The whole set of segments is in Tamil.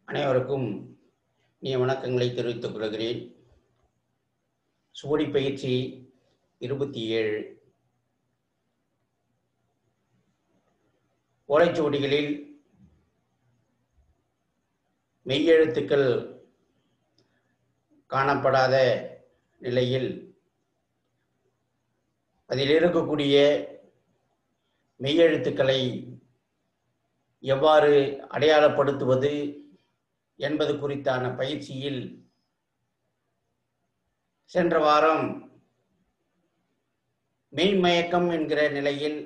அனைவருக்கும் இனிய வணக்கங்களை தெரிவித்துக் கொள்கிறேன். சுவடி பயிற்சி 27 ஓலைச்சுவடிகளில் மெய்யெழுத்துக்கள் காணப்படாத நிலையில் அதில் இருக்கக்கூடிய மெய்யெழுத்துக்களை எவ்வாறு அடையாளப்படுத்துவது என்பது குறித்தான பயிற்சியில் சென்ற வாரம் மெய்மயக்கம் என்கிற நிலையில்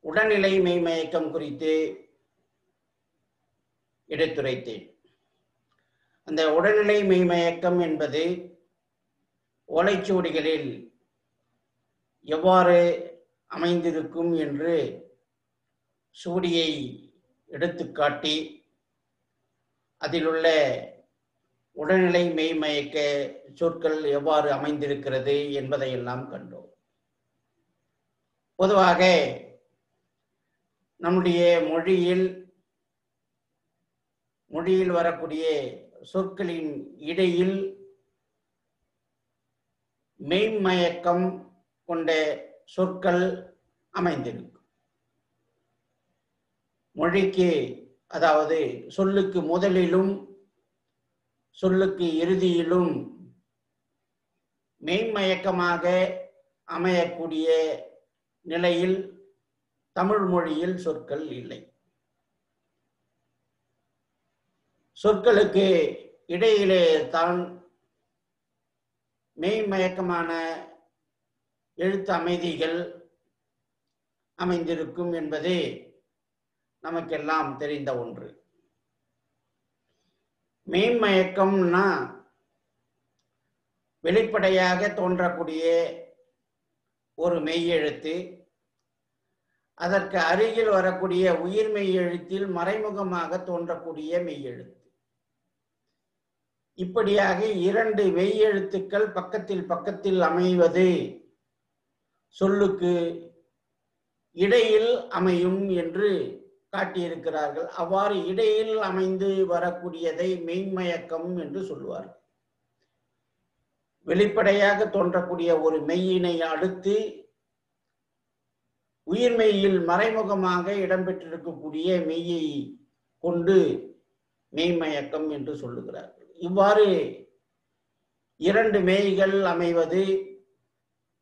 உடல்நிலை மெய்மயக்கம் குறித்து எடுத்துரைத்தேன். அந்த உடல்நிலை மெய்மயக்கம் என்பது ஓலைச்சுவடிகளில் எவ்வாறு அமைந்திருக்கும் என்று சுவடியை எடுத்துக்காட்டி அதில் உள்ள உடல்நிலை மெய்மயக்க சொற்கள் எவ்வாறு அமைந்திருக்கிறது என்பதையெல்லாம் கண்டோம். பொதுவாக நம்முடைய மொழியில் வரக்கூடிய சொற்களின் இடையில் மெய்மயக்கம் கொண்ட சொற்கள் அமைந்திருக்கும். மொழிக்கு, அதாவது சொல்லுக்கு முதலிலும் சொல்லுக்கு இறுதியிலும் மெய்மயக்கமாக அமையக்கூடிய நிலையில் தமிழ் மொழியில் சொற்கள் இல்லை. சொற்களுக்கு இடையிலே தான் மெய்மயக்கமான எழுத்து அமைதிகள் அமைந்திருக்கும் என்பது நமக்கெல்லாம் தெரிந்த ஒன்று. மெய்மயக்கம்னா வெளிப்படையாக தோன்றக்கூடிய ஒரு மெய்யெழுத்து, அதற்கு அருகில் வரக்கூடிய உயிர் மெய்யெழுத்தில் மறைமுகமாக தோன்றக்கூடிய மெய்யெழுத்து. இப்படியாக இரண்டு மெய்யெழுத்துக்கள் பக்கத்தில் பக்கத்தில் அமைவது சொல்லுக்கு இடையில் அமையும் என்று காட்டியிருக்கிறார்கள். அவ்வாறு இடையில் அமைந்து வரக்கூடியதை மெய்மயக்கம் என்று சொல்வார்கள். வெளிப்படையாக தோன்றக்கூடிய ஒரு மெய்யினை அடுத்து உயிர்மெய்யில் மறைமுகமாக இடம்பெற்றிருக்கக்கூடிய மெய்யை கொண்டு மெய்மயக்கம் என்று சொல்லுகிறார்கள். இவ்வாறு இரண்டு மெய்கள் அமைவது,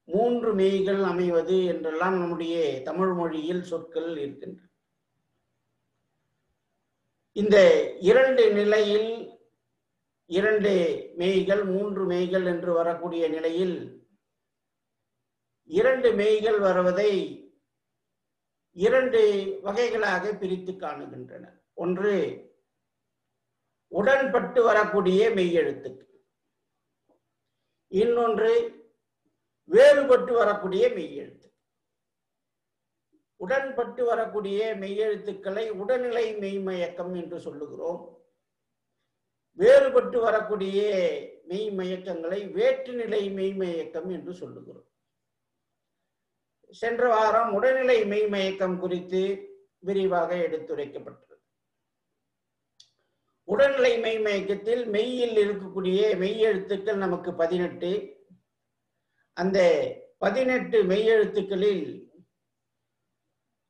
மூன்று மெய்கள் அமைவது என்றெல்லாம் நம்முடைய தமிழ் மொழியில் சொற்கள் இருக்கின்றன. இந்த இரண்டு நிலையில் இரண்டு மெய்கள், மூன்று மெய்கள் என்று வரக்கூடிய நிலையில் இரண்டு மெய்கள் வருவதை இரண்டு வகைகளாக பிரித்து காணுகின்றன. ஒன்று உடன்பட்டு வரக்கூடிய மெய்யெழுத்துக்கள், இன்னொன்று வேறுபட்டு வரக்கூடிய மெய்யெழுத்து. உடன்பட்டு வரக்கூடிய மெய்யெழுத்துக்களை உடல்நிலை மெய்மயக்கம் என்று சொல்லுகிறோம். வேறுபட்டு வரக்கூடிய மெய்மயக்கங்களை வேற்றுநிலை மெய்மயக்கம் என்று சொல்லுகிறோம். சென்ற வாரம் உடல்நிலை மெய்மயக்கம் குறித்து விரிவாக எடுத்துரைக்கப்பட்டது. உடல்நிலை மெய்மயக்கத்தில் மெய்யில் இருக்கக்கூடிய மெய்யெழுத்துக்கள் நமக்கு 18. அந்த 18 மெய்யெழுத்துக்களில்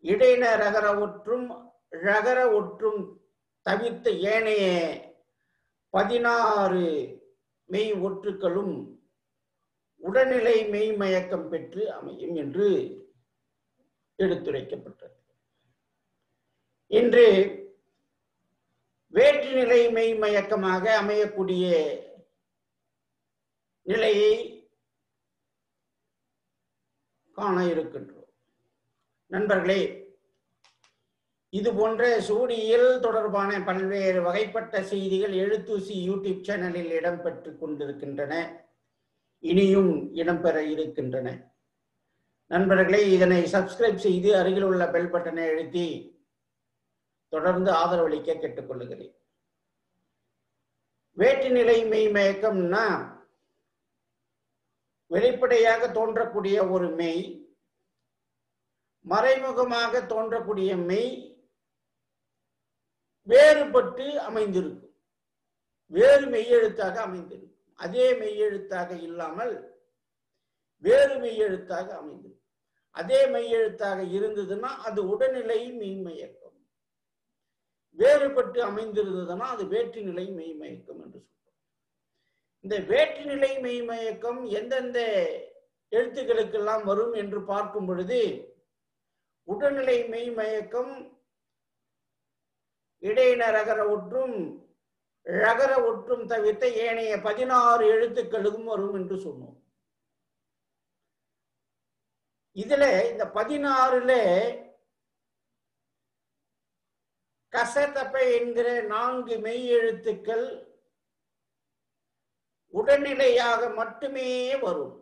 இடையின ரகர ஒற்றும் ரகர ஒற்றும் தவிர்த்த ஏனைய 16 மெய் ஒற்றுக்களும் உடல்நிலை மெய்மயக்கம் பெற்று அமையும் என்று எடுத்துரைக்கப்பட்டது. இன்று வேற்றுநிலை மெய்மயக்கமாக அமையக்கூடிய நிலையை காண இருக்கின்றோம். நண்பர்களே, இது போன்ற சுவடியியல் தொடர்பான பல்வேறு வகைப்பட்ட செய்திகள் எழுத்தூசி யூடியூப் சேனலில் இடம்பெற்று கொண்டிருக்கின்றன, இனியும் இடம்பெற இருக்கின்றன. நண்பர்களே, இதனை சப்ஸ்கிரைப் செய்து அருகில் உள்ள பெல் பட்டனை அழுத்தி தொடர்ந்து ஆதரவளிக்க கேட்டுக்கொள்ளுகிறேன். வேற்றுநிலை மெய்மயக்கம்னா வெளிப்படையாக தோன்றக்கூடிய ஒரு மெய், மறைமுகமாக தோன்றக்கூடிய மெய் வேறுபட்டு அமைந்திருக்கும், வேறு மெய்யெழுத்தாக அமைந்திருக்கும். அதே மெய்யெழுத்தாக இல்லாமல் வேறு மெய்யெழுத்தாக அமைந்திருக்கும். அதே மெய்யெழுத்தாக இருந்ததுன்னா அது உடல்நிலை மெய்மயக்கம். வேறுபட்டு அமைந்திருந்ததுன்னா அது வேற்றுநிலை மெய்மயக்கம் என்று சொல்றோம். இந்த வேற்றுநிலை மெய்மயக்கம் எந்தெந்த எழுத்துக்களுக்கெல்லாம் வரும் என்று பார்க்கும் பொழுது, உடல்நிலை மெய்மயக்கம் இடையின ரகர ஒற்றும் ரகர ஒற்றும் தவிர்த்த ஏனைய 16 எழுத்துக்களுக்கும் வரும் என்று சொன்னோம். இதுல இந்த 16ல கசதப்பை என்கிற 4 மெய் எழுத்துக்கள் உடல்நிலையாக மட்டுமே வரும்.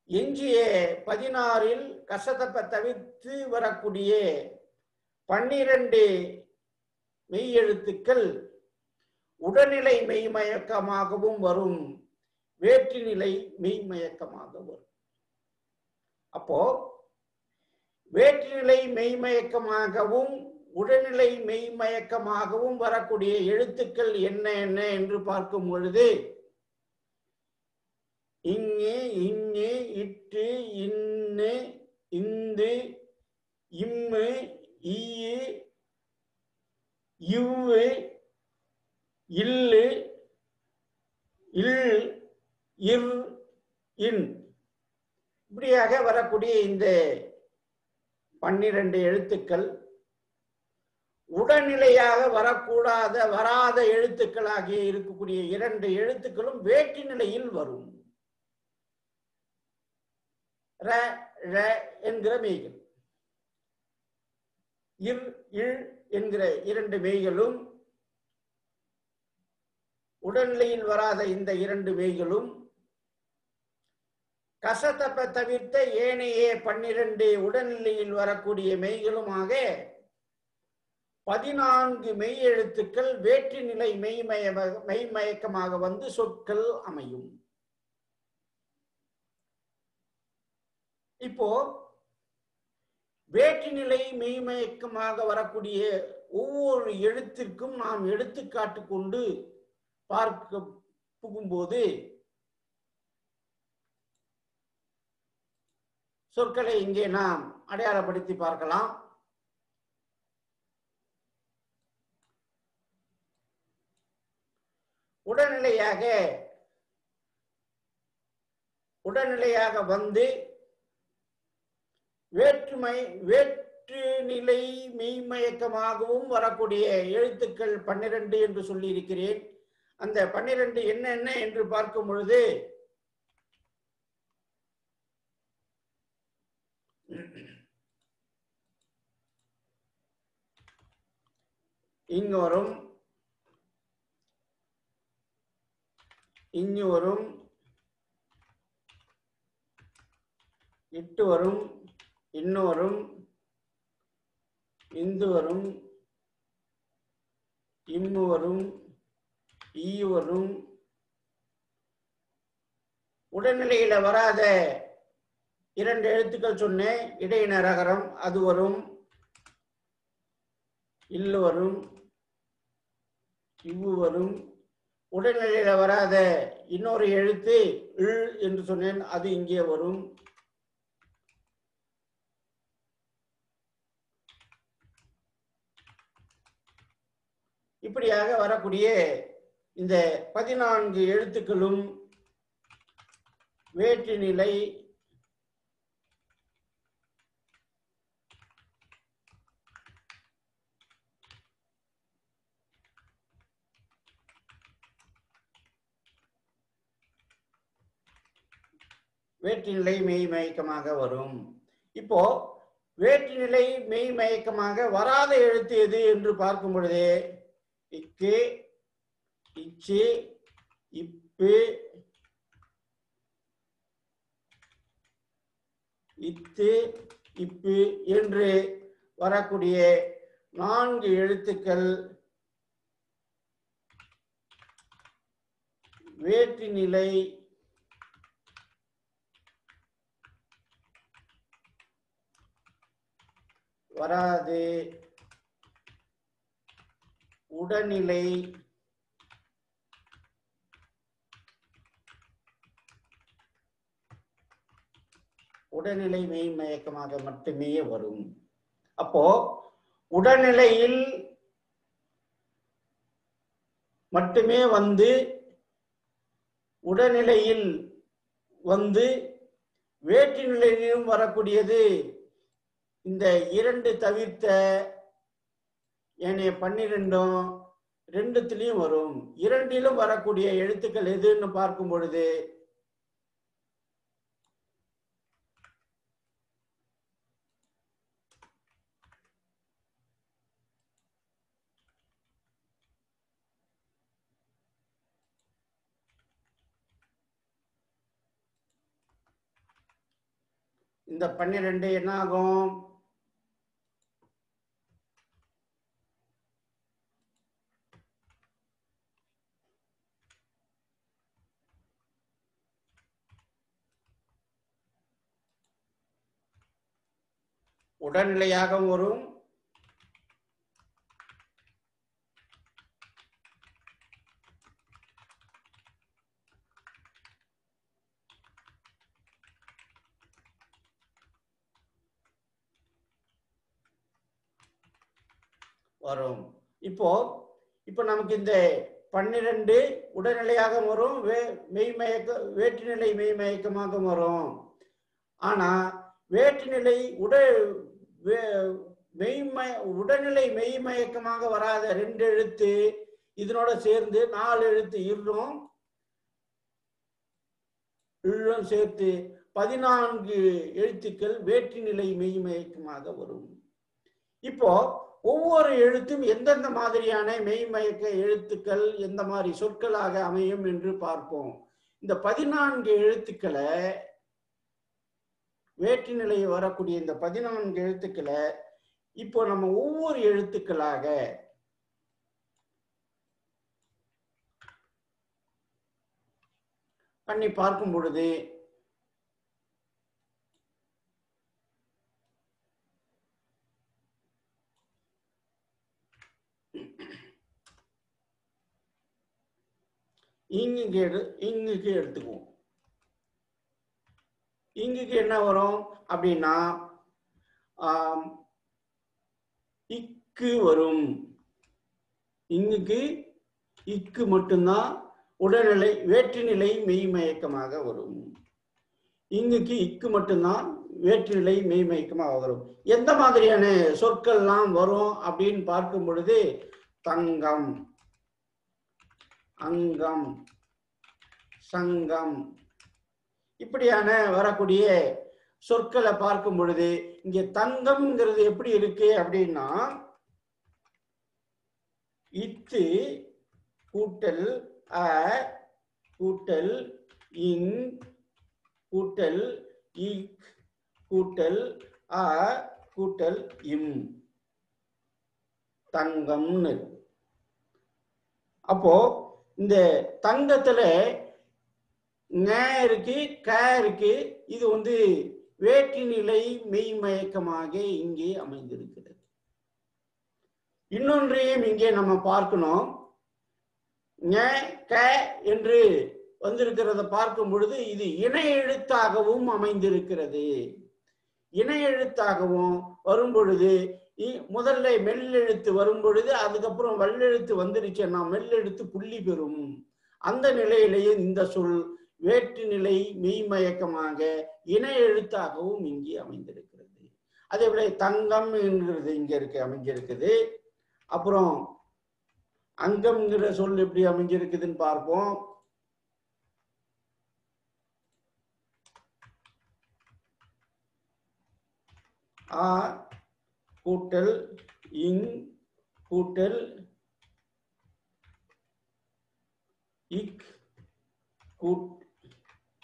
எஞ்சிய 16ல் கசதப்பை தவிர்த்து வரக்கூடிய 12 மெய் எழுத்துக்கள் உடல்நிலை மெய்மயக்கமாகவும் வரும், வேற்றுநிலை மெய்மயக்கமாக வரும். அப்போ வேற்றுநிலை மெய்மயக்கமாகவும் உடல்நிலை மெய்மயக்கமாகவும் வரக்கூடிய எழுத்துக்கள் என்ன என்ன என்று பார்க்கும் பொழுது, இங்கு, இங்கு, இட்டு, இன்னு, இந்து, இம்மு, ஈயு, இவ்வு, இல்லு, இல், இர், இன், இப்படியாக வரக்கூடிய இந்த 12 எழுத்துக்கள் உடல்நிலையாக வராத எழுத்துக்களாகிய இருக்கக்கூடிய 2 எழுத்துக்களும் வேற்று நிலையில் வரும். ர ழ என்கிற மெய்கள், இர் இல் என்கிற 2 மெய்களும், உடல்நிலையில் வராத இந்த 2 மெய்களும், கசதப்ப தவிர்த்த ஏனைய 12 உடல்நிலையில் வரக்கூடிய மெய்களுமாக 14 மெய் எழுத்துக்கள் வேற்றுநிலை மெய்மயக்கமாக வந்து சொற்கள் அமையும். இப்போ வேற்றுநிலை மெய்மயக்கமாக வரக்கூடிய ஒவ்வொரு எழுத்திற்கும் நாம் எடுத்துக்காட்டு கொண்டு பார்க்க புகும்போது சொற்களை இங்கே நாம் அடையாளப்படுத்தி பார்க்கலாம். உடல்நிலையாக வந்து வேற்றுநிலை மெய்மயக்கமாகவும் வரக்கூடிய எழுத்துக்கள் 12 என்று சொல்லி இருக்கிறேன். அந்த 12 என்ன என்று பார்க்கும் பொழுது, இங்கு வரும், இங்கு வரும், இட்டு வரும், இன்னு வரும், இந்து வரும், இம்மு வரும், ஈ வரும். உடல்நிலையில வராத 2 எழுத்துக்கள் சொன்னேன், இடையின ரகரம், அது வரும், இல்லு வரும், இவ்வு வரும். உடல்நிலையில வராத இன்னொரு எழுத்து இல் என்று சொன்னேன், அது இங்கே வரும். இப்படியாக வரக்கூடிய இந்த 14 எழுத்துக்களும் வேற்றுநிலை மெய்மயக்கமாக வரும். இப்போ வேற்றுநிலை மெய்மயக்கமாக வராத எழுத்து எது என்று பார்க்கும் பொழுதே, இக்கு, இச்சு, இப்பு, இத்து, இப்பு என்று வரக்கூடிய 4 எழுத்துக்கள் வேற்றுநிலை வராது உடனிலை உடனிலை மெய்மயக்கமாக மட்டுமே வரும். அப்போ உடல்நிலையில் மட்டுமே வந்து உடல்நிலையில் வந்து வேற்று நிலையிலும் வரக்கூடியது இந்த 2 தவிர்த்த ஏனைய 12 2த்திலையும் வரும். 2லும் வரக்கூடிய எழுத்துக்கள் எதுன்னு பார்க்கும் பொழுது இந்த 12 என்ன ஆகும்? உடல்நிலையாக வரும். வரும். இப்போ நமக்கு இந்த 12 உடல்நிலையாக வரும், வேற்றுநிலை மெய்மயக்கமாக வரும். ஆனா வேற்றுநிலை உடல்நிலை மெய்மயக்கமாக வராத 2 எழுத்து இதனோட சேர்ந்து 4 எழுத்து இரும் சேர்த்து 14 எழுத்துக்கள் வேற்றுநிலை மெய்மயக்கமாக வரும். இப்போ ஒவ்வொரு எழுத்தும் எந்தெந்த மாதிரியான மெய்மயக்க எழுத்துக்கள் எந்த மாதிரி சொற்களாக அமையும் என்று பார்ப்போம். இந்த 14 எழுத்துக்களை வேற்றுநிலை வரக்கூடிய இந்த 14 எழுத்துக்களை இப்போ நம்ம ஒவ்வொரு எழுத்துக்களாக பண்ணி பார்க்கும் பொழுது இங்குக்கு எடுத்துக்குவோம். இங்குக்கு என்ன வரும் அப்படின்னா இக்கு வரும். இங்குக்கு இக்கு மட்டும்தான் உடல்நிலை வேற்றுநிலை மெய்மயக்கமாக வரும். இங்குக்கு இக்கு மட்டும்தான் வேற்றுநிலை மெய்மயக்கமாக வரும். எந்த மாதிரியான சொற்கள்லாம் வரும் அப்படின்னு பார்க்கும் பொழுது தங்கம், அங்கம், சங்கம் இப்படியான வரக்கூடிய சொற்களை பார்க்கும் பொழுது இங்க தங்கம்ங்கிறது எப்படி இருக்கு அப்படின்னா இத்து கூட்டல் அ கூட்டல் இங் கூட்டல் இக் கூட்டல் அ கூட்டல் இம் தங்கம்னு. அப்போ இந்த தங்கத்துல இருக்கு க இருக்கு. இது வந்து வேற்றுநிலை மெய்மயக்கமாக இங்கே அமைந்திருக்கிறது. இன்னொன்றையும் இங்கே நம்ம பார்க்கணும். க என்று வந்திருக்கிறத பார்க்கும் பொழுது இது இணை எழுத்தாகவும் அமைந்திருக்கிறது. இணை எழுத்தாகவும் வரும் பொழுது முதல்ல மெல்லெழுத்து வரும் பொழுது அதுக்கப்புறம் வல்லெழுத்து வந்துருச்சுன்னா மெல்லெழுத்து புள்ளி பெறும். அந்த நிலையிலேயே இந்த சொல் வேற்றுநிலை மெய்மயக்கமாக இணை எழுத்தாகவும் இங்கே அமைந்திருக்கிறது. அதே போல தங்கம் என்கிறது இங்க இருக்கு அமைஞ்சிருக்குது. அப்புறம் அங்கம்ங்கிற சொல் எப்படி அமைஞ்சிருக்குதுன்னு பார்ப்போம். ஆ கூட்டல் இங் கூட்டல் இக்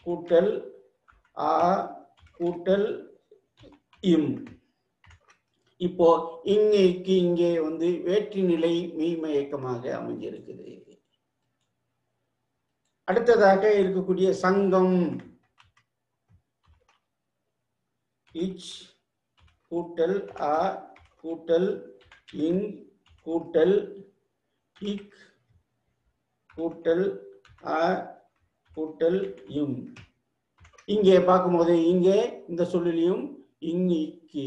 கூட்டல் ஆ கூட்டல் இம். இப்போ இங்கு இங்கே வந்து வேற்றுநிலை மெய்மயக்கமாக அமைஞ்சிருக்குது. அடுத்ததாக இருக்கக்கூடிய சங்கம் இச் கூட்டல் ஆ கூட்டல் இங் கூட்டல் இக் கூட்டல் அ கூட்டல் இம். இங்கே பார்க்கும்போது இங்கே இந்த சொல்லிலையும் இக்கு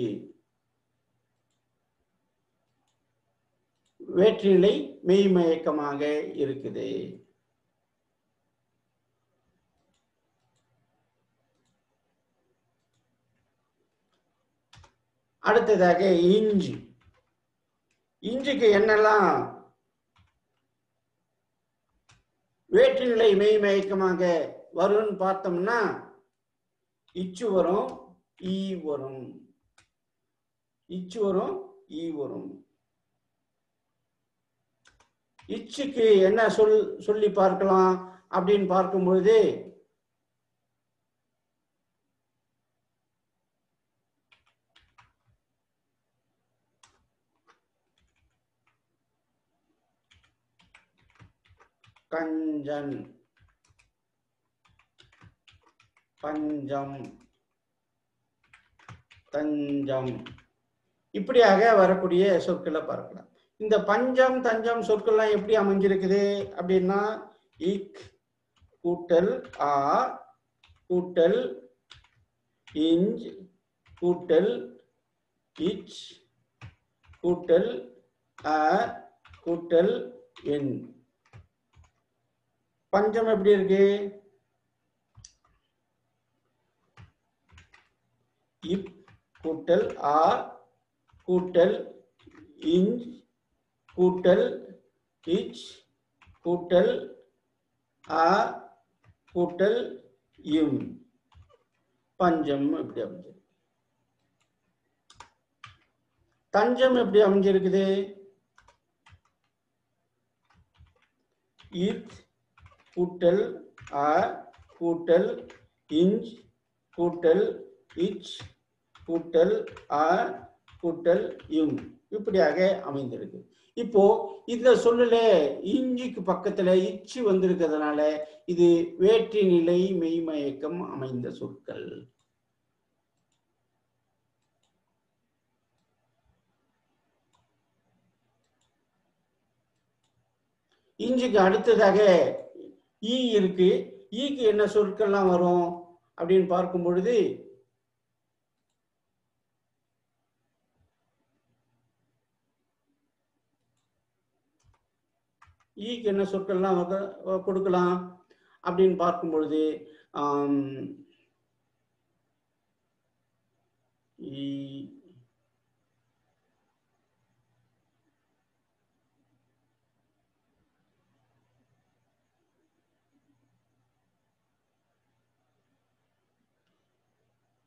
வேற்றுநிலை மெய்மயக்கமாக இருக்குது. அடுத்ததாக இஞ்சி. இஞ்சிக்கு என்னெல்லாம் வேற்றுநிலை மெய்மயக்கமாக வரும்னு பார்த்தோம்னா இச்சு வரும், ஈ வரும், இச்சு வரும், ஈ வரும். இச்சுக்கு என்ன சொல்லி பார்க்கலாம் அப்படின்னு பார்க்கும் பொழுது கஞ்சன், பஞ்சம், தஞ்சம் இப்படியாக வரக்கூடிய சொற்களை பார்க்கலாம். இந்த பஞ்சம் தஞ்சம் சொற்கள்லாம் எப்படி அமைஞ்சிருக்குது அப்படின்னா இக் கூட்டல் ஆ கூட்டல் இஞ்ச் கூட்டல் இச் கூட்டல் அ கூட்டல் என். பஞ்சம் எப்படி இருக்கு? இப் கூட்டல் ஆ கூட்டல் இஞ்ச் கூட்டல் இச் கூட்டல் அ கூட்டல் இம். பஞ்சம் எப்படி அமைஞ்சிருக்கு. தஞ்சம் எப்படி அமைஞ்சிருக்குது? இத் கூட்டல் அ கூட்டல் இஞ்ச் கூட்டல் இச் கூட்டல் அ கூட்டல் இம் இப்படியாக அமைந்திருக்கு. இப்போ இந்த சொல்லுல இஞ்சிக்கு பக்கத்துல இச்சு வந்திருக்கிறதுனால இது வேற்றுநிலை மெய்மயக்கம் அமைந்த சொற்கள். இஞ்சிக்கு அடுத்ததாக ஈ இருக்கு. ஈக்கு என்ன சொற்கள்லாம் வரும் அப்படின்னு பார்க்கும் பொழுது ஈக்கு என்ன சொற்கள்லாம் கொடுக்கலாம் அப்படின்னு பார்க்கும் பொழுது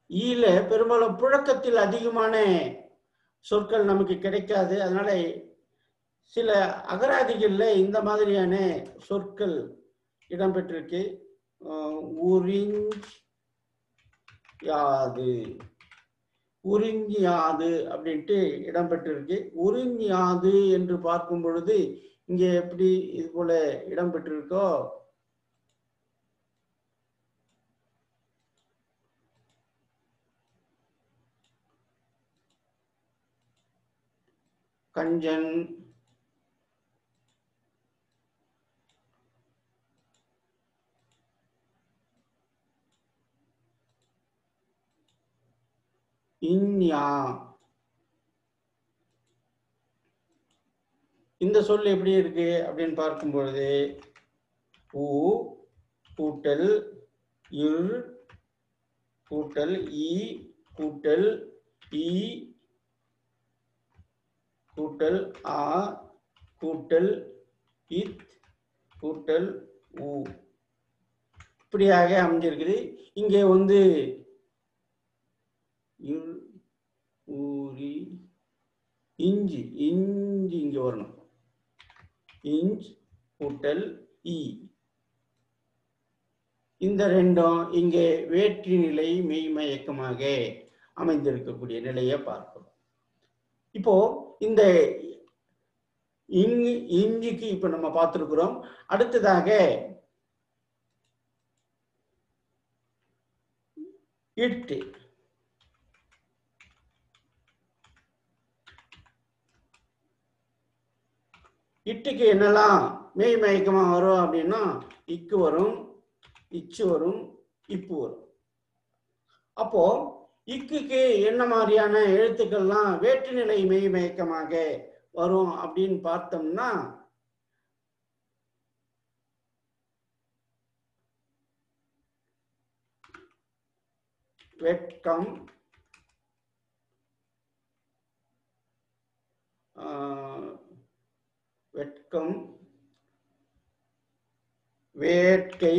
ஈல பெரும்பாலும் புழக்கத்தில் அதிகமான சொற்கள் நமக்கு கிடைக்காது. அதனால சில அகராதிகள்ல இந்த மாதிரியான சொற்கள் இடம்பெற்றிருக்கு. உறிஞ்யாது, உறிஞ்சியாது அப்படின்ட்டு இடம்பெற்றிருக்கு. உறிஞ்சியாது என்று பார்க்கும் பொழுது இங்கே எப்படி இது போல இடம்பெற்றிருக்கோ கஞ்சன், இன்யா இந்த சொல் எப்படி இருக்கு அப்படின்னு பார்க்கும் பொழுது ஊ கூட்டல் இர் கூட்டல் ஈ கூட்டல் ஈ கூட்டல் ஆ கூட்டல் இத் கூட்டல் ஊ இப்படியாக அமைஞ்சிருக்குது. இங்கே வந்து ஊரி இஞ்சி இஞ்சி இங்க வரணும். இஞ்ச் கூட்டல் இ இந்த ரெண்டும் இங்கே வேற்றுநிலை மெய்மயக்கமாக அமைந்திருக்கக்கூடிய நிலையை பார்க்கிறோம். இப்போ இந்த இஞ்சிக்கு இப்ப நம்ம பார்த்திருக்கிறோம். அடுத்ததாக இட்டு. இட்டுக்கு என்னெல்லாம் மெய் மயக்கமா வரும் அப்படின்னா இக்கு வரும், இச்சு வரும், இப்பு வரும். அப்போ இக்குக்கு என்ன மாதிரியான எழுத்துக்கள்லாம் வேற்றுநிலை மெய் மயக்கமாக வரும் அப்படின்னு பார்த்தோம்னா வெட்கம், வெட்கம், வேட்கை,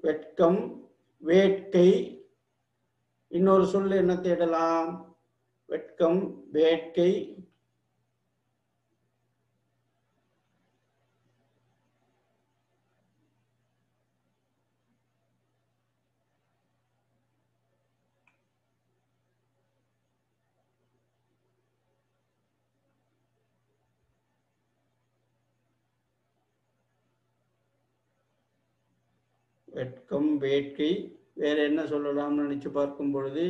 வெட்கம், வேட்கை. இன்னொரு சொல் என்ன தேடலாம்? வெட்கம், வேட்கை, வெட்கம், வேட்கை. வேற என்ன சொல்லலாம்னு நினைச்சு பார்க்கும் பொழுது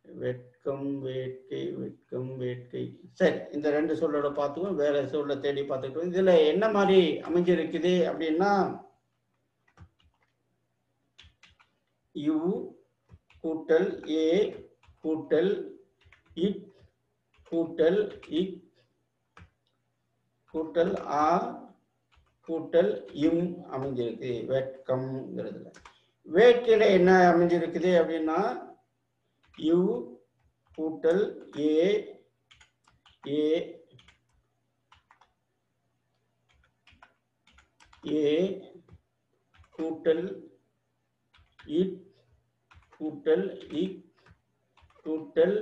வெட்கம், வேட்கை, வெட்கம், வேட்கை. சரி, இந்த ரெண்டு சொல்லோட பார்த்துக்கோம். வேற சொல்ல தேடி பார்த்துக்கிட்டோம். இதுல என்ன மாதிரி அமைஞ்சிருக்குது அப்படின்னா யு கூட்டல் ஏ கூட்டல் இட் கூட்டல் இக் கூட்டல் ஆ கூட்டல் இம் அமைஞ்சிருக்கு வெட்கம்ங்கிறதுல. வேட்கையில என்ன அமைஞ்சிருக்குது அப்படின்னா யு கூட்டல் ஏ ஏ ஏ கூட்டல் இட் கூட்டல் இக் கூட்டல்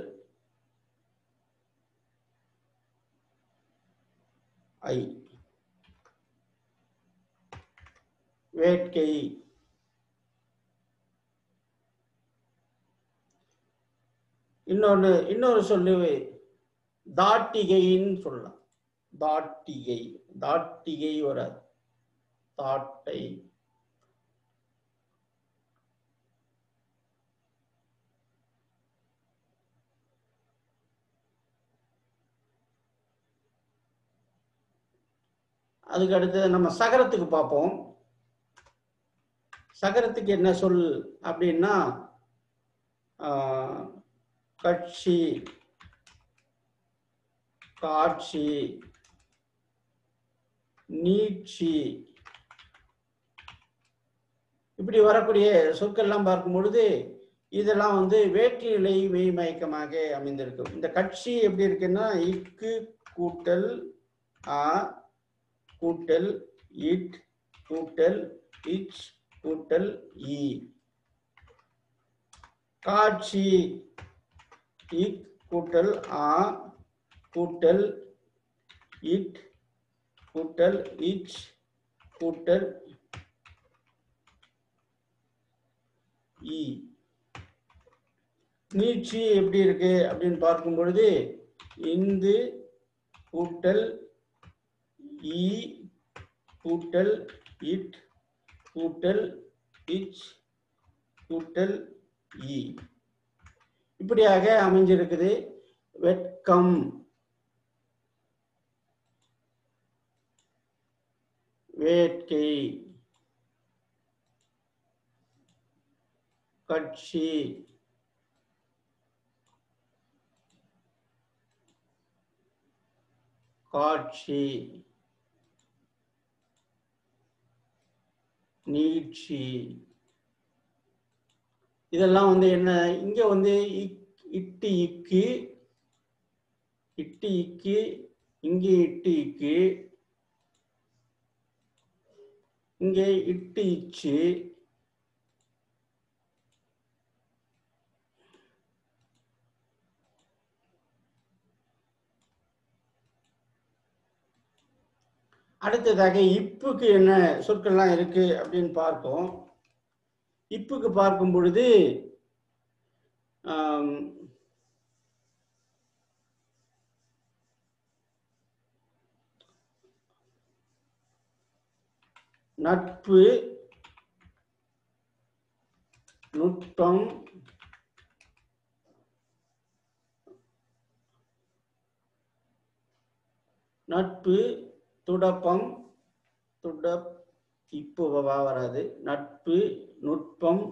ஐ வேட்கை. இன்னொரு சொல்லு தாட்டிகைன்னு சொல்லலாம். தாட்டிகை, தாட்டிகை வராது, தாட்டை. அதுக்கு அடுத்து நம்ம சகரத்துக்கு பார்ப்போம். சகரத்துக்கு என்ன சொல் அப்படின்னா கட்சி, காட்சி, நீட்சி, இப்படி வரக்கூடிய சொற்கள்லாம் பார்க்கும் பொழுது இதெல்லாம் வேற்றுநிலை மெய் மயக்கமாக அமைந்திருக்கும். இந்த கட்சி எப்படி இருக்குன்னா இக்கு கூட்டல் ஆ கூட்டல் இட் கூட்டல் இச் கூட்டல் இ. காட்சி இக் கூட்டல் ஆ கூட்டல் இட் கூட்டல் இச் கூட்டல் இ. நீட்சி எப்படி இருக்கு அப்படின்னு பார்க்கும் பொழுது இந்து கூட்டல் இ கூட்டல் இட் கூட்டல் இச் கூட்டல் இ. இப்படியாக அமைஞ்சிருக்குது. வெட்கம், வேட்கை, கட்சி, காட்சி, நீட்சி. இதெல்லாம் என்ன இங்க இட்டு இக்கு, இட்டு இக்கு, இங்கே இட்டு இக்கு, இங்கே இட்டு இச்சு, அடுத்ததாக இப்புக்கு என்ன சொற்கள்லாம் இருக்கு அப்படின்னு பார்ப்போம். இப்புக்கு பார்க்கும் பொழுது நட்பு, நுட்பம், நட்பு, துடப்பம், இப்போ வராது, நட்பு, நுட்பம்,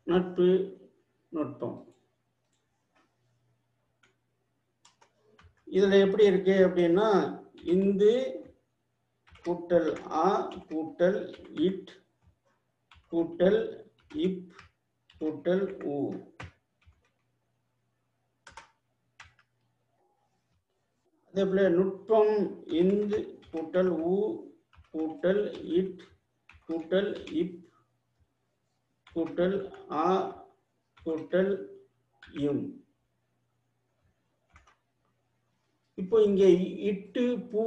நட்பு, நுட்பம். இதுல எப்படி இருக்கு அப்படின்னா, இந்து கூட்டல் ஆ கூட்டல் இட் கூட்டல் இப் கூட்டல் ஊ. அதே போல நுட்பம் இந்து கூட்டல் ஊ கூட்டல் இட் கூட்டல் இப் கூட்டல் ஆ கூட்டல் இம். இப்போ இங்கே இட்டு பூ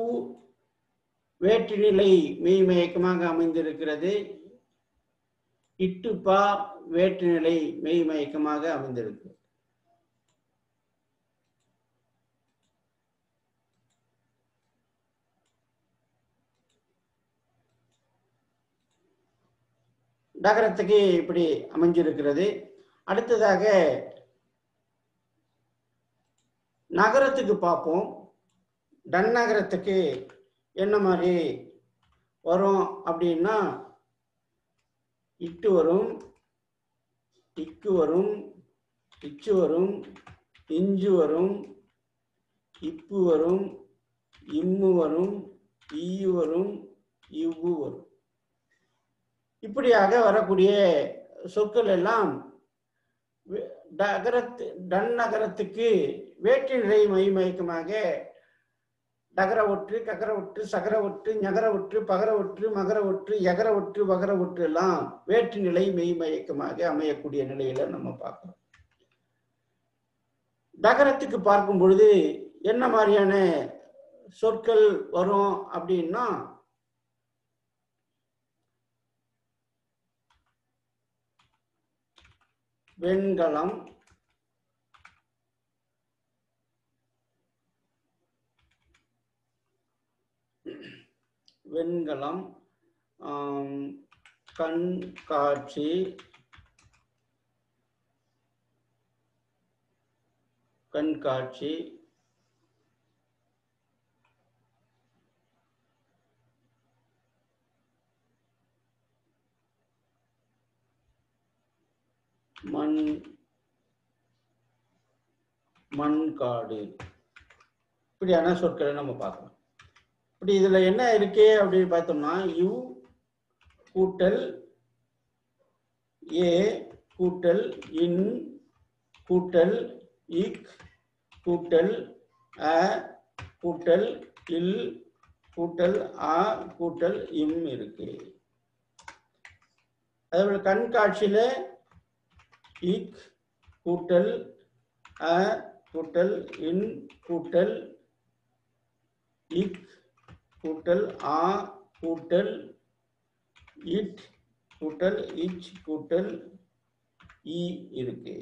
வேற்றுநிலை மெய்மயக்கமாக அமைந்திருக்கிறது. இட்டு பா வேற்றுநிலை மெய்மயக்கமாக அமைந்திருக்கிறது. டகரத்துக்கு இப்படி அமைஞ்சிருக்கிறது. அடுத்ததாக நகரத்துக்கு பார்ப்போம். டன்னகரத்துக்கு என்ன மாதிரி வரும் அப்படின்னா, இட்டு வரும், இக்கு வரும், இச்சு வரும், இஞ்சு வரும், இப்பு வரும், இம்மு வரும், ஈயு வரும், இவ்வு வரும். இப்படியாக வரக்கூடிய சொற்கள் எல்லாம் டன்னகரத்துக்கு வேற்றுநிலை மெய்மயக்கமாக டகர ஒற்று, ககர ஒற்று, சகர ஒற்று, ஞகர ஒற்று, பகர ஒற்று, மகர ஒற்று, யகர ஒற்று, வகர ஒற்று எல்லாம் வேற்றுநிலை மெய்மயக்கமாக அமையக்கூடிய நிலையில நம்ம பார்க்கிறோம். டகரத்துக்கு பார்க்கும் பொழுது என்ன மாதிரியான சொற்கள் வரும் அப்படின்னா, வெண்கலம், வெண்கலம், கண்காட்சி, கண்காட்சி, மண்காடு, இப்படியான சொற்களை நம்ம பார்க்கலாம். இப்படி இதுல என்ன இருக்கு அப்படின்னு பார்த்தோம்னா, யு கூட்டல் ஏ கூட்டல் இன் கூட்டல் இக் கூட்டல் அ கூட்டல் இல் கூட்டல் ஆ கூட்டல் இம் இருக்கு. அதேபோல கண்காட்சியில இக் கூட்டல் அ கூட்டல் இன் கூட்டல் இக் கூட்டல் ஆ கூட்டல் இட் கூட்டல் இச் கூட்டல் இ இருக்கு.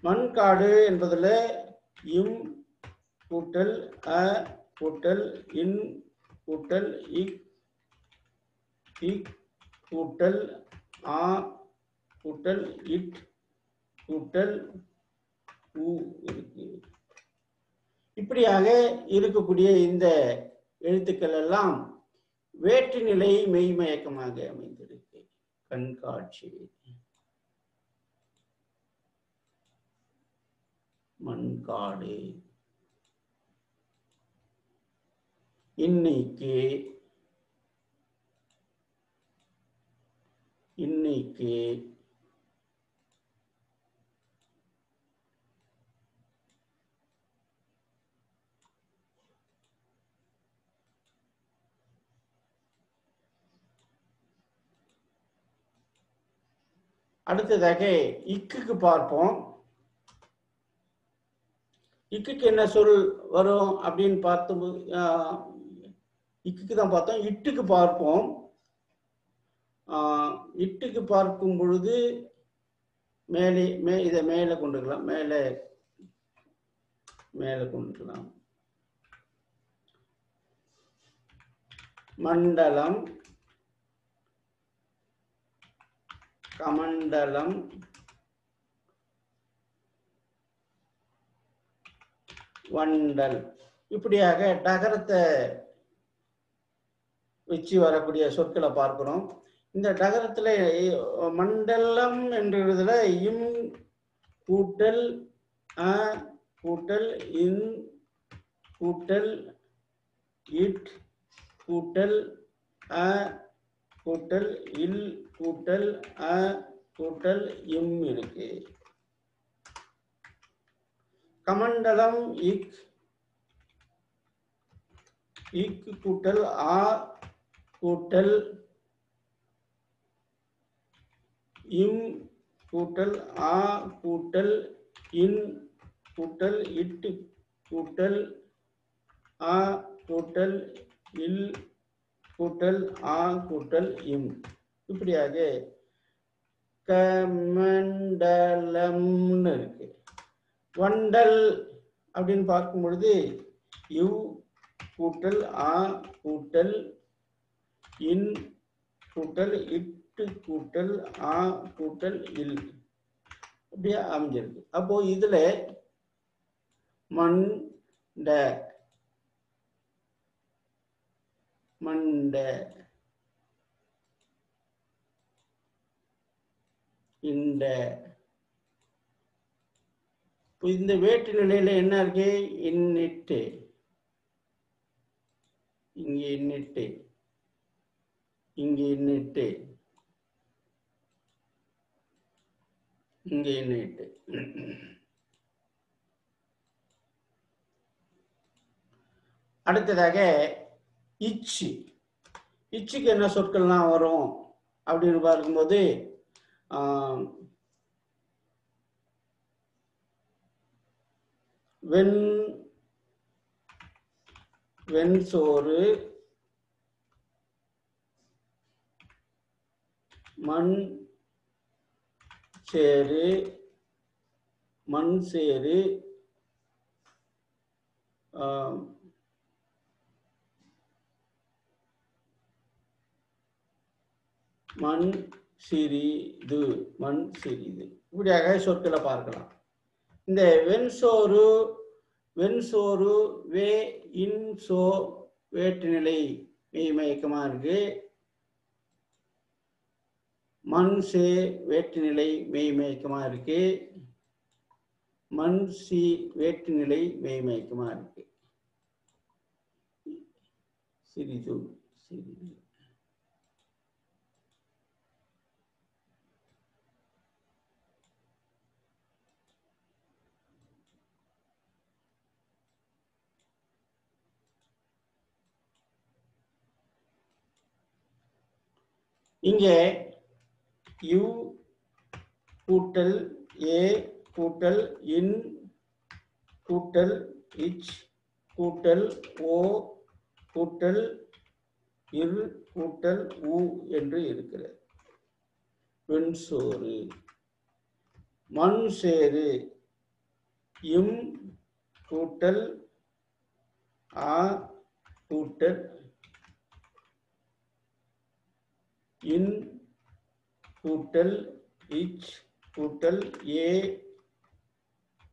மண்காடு என்பதுல இம் கூட்டல் அ கூட்டல் இன் கூட்டல் இக் கூட்டல் ஆ கூட்டல் இட் கூட்டல் ஊ இருக்கு. இப்படியாக இருக்கக்கூடிய இந்த எழுத்துக்கள் எல்லாம் வேற்றுநிலை மெய்மயக்கமாக அமைந்திருக்கு. கண்காட்சி, மண்காடு, இன்னைக்கு, இன்னைக்கு, அடுத்ததாக இக்குக்கு பார்ப்போம். இக்குக்கு என்ன சொல் வரும் அப்படின்னு பார்த்தோம். இக்குக்கு தான் பார்த்தோம். இட்டுக்கு பார்ப்போம். இட்டுக்கு பார்க்கும் பொழுது மேலே இதை மேலே கொண்டுக்கலாம், மேலே கொண்டுக்கலாம். மண்டலம், கமண்டலம், வண்டல். இப்படியாக டகரத்தை வச்சு வரக்கூடிய சொற்களை பார்க்கிறோம். இந்த டகரத்துல மண்டலம் என்றதுல இம் கூட்டல் அ கூட்டல் இன் கூட்டல் இட் கூட்டல் அ கூட்டல் இல் கூட்டல் அ கூட்டல் இம் இருக்கு. கமண்டலம் இக் இக் கூட்டல் ஆ கூட்டல் இம் கூட்டல் ஆ கூட்டல் இன் கூட்டல் இட் கூட்டல் ஆ கூட்டல் இல் கூட்டல் ஆ கூட்டல் இம். இப்படியாக கமண்டலம்னு இருக்கு. வண்டல் அப்படின்னு பார்க்கும் பொழுது யு கூட்டல் ஆ கூட்டல் இன் கூட்டல் இட்டு கூட்டல் ஆ கூட்டல் இல் அப்படியே அமைஞ்சிருக்கு. அப்போ இதுல மண்ட மண்ட இந்த இந்த வேற்று நிலையில என்ன இருக்கு? இன்னிட்டு, இங்க இன்னிட்டு, இங்க இன்னிட்டு, இங்க இன்னிட்டு. அடுத்ததாக இச்சு. இச்சுக்கு என்ன சொற்கள்லாம் வரும் அப்படின்னு பார்க்கும்போது வெண்சோறு, மண் சேரு, மண் சேரு, மண் சிறிது, மண் சிறிது. இப்படியாக சொற்களை பார்க்கலாம். இந்த வெண்சோறு, வெண்சோறு வே இன் சோ வேற்றுநிலை மெய்மயக்கமா இருக்கு. மண் சே வேற்றுநிலை மெய்மயக்கமா இருக்கு. மண் சி வேற்றுநிலை மெய்மயக்கமா இருக்கு. சிறிது சிறிது. இங்கே யு கூட்டல் ஏ கூட்டல் இன் கூட்டல் இச் கூட்டல் ஓ கூட்டல் இர் கூட்டல் உ என்று இருக்கிறது. வெண்சோறு, மண் சேரு, இம் கூட்டல் ஆ கூட்டல் இன் கூட்டல் இச் கூட்டல் ஏ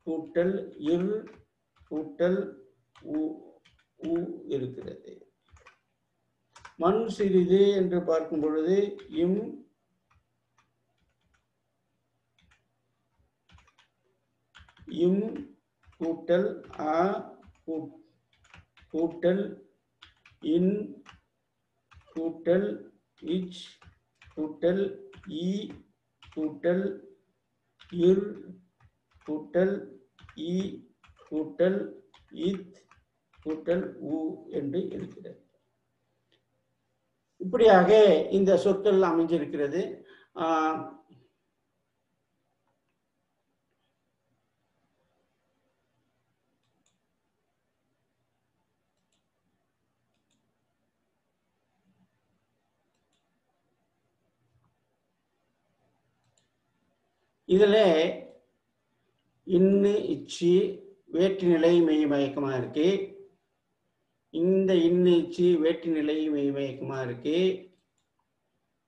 கூட்டல் இர் கூட்டல் உ இருக்கிறது. மண் சிறிது என்று பார்க்கும் பொழுது இம் இம் கூட்டல் ஆ கூட்டல் இன் கூட்டல் இச் கூட்டல் இ கூட்டல் இர் கூட்டல் இ கூட்டல் இத் கூட்டல் உ என்று இருக்கிறது. இப்படியாக இந்த சொற்கள் அமைஞ்சிருக்கிறது. இதுல இன்னு இச்சி வேற்றுநிலை மெய் மயக்கமா இருக்கு. இந்த இன்னிச்சு வேற்று நிலை மெய்மயக்கமா இருக்கு.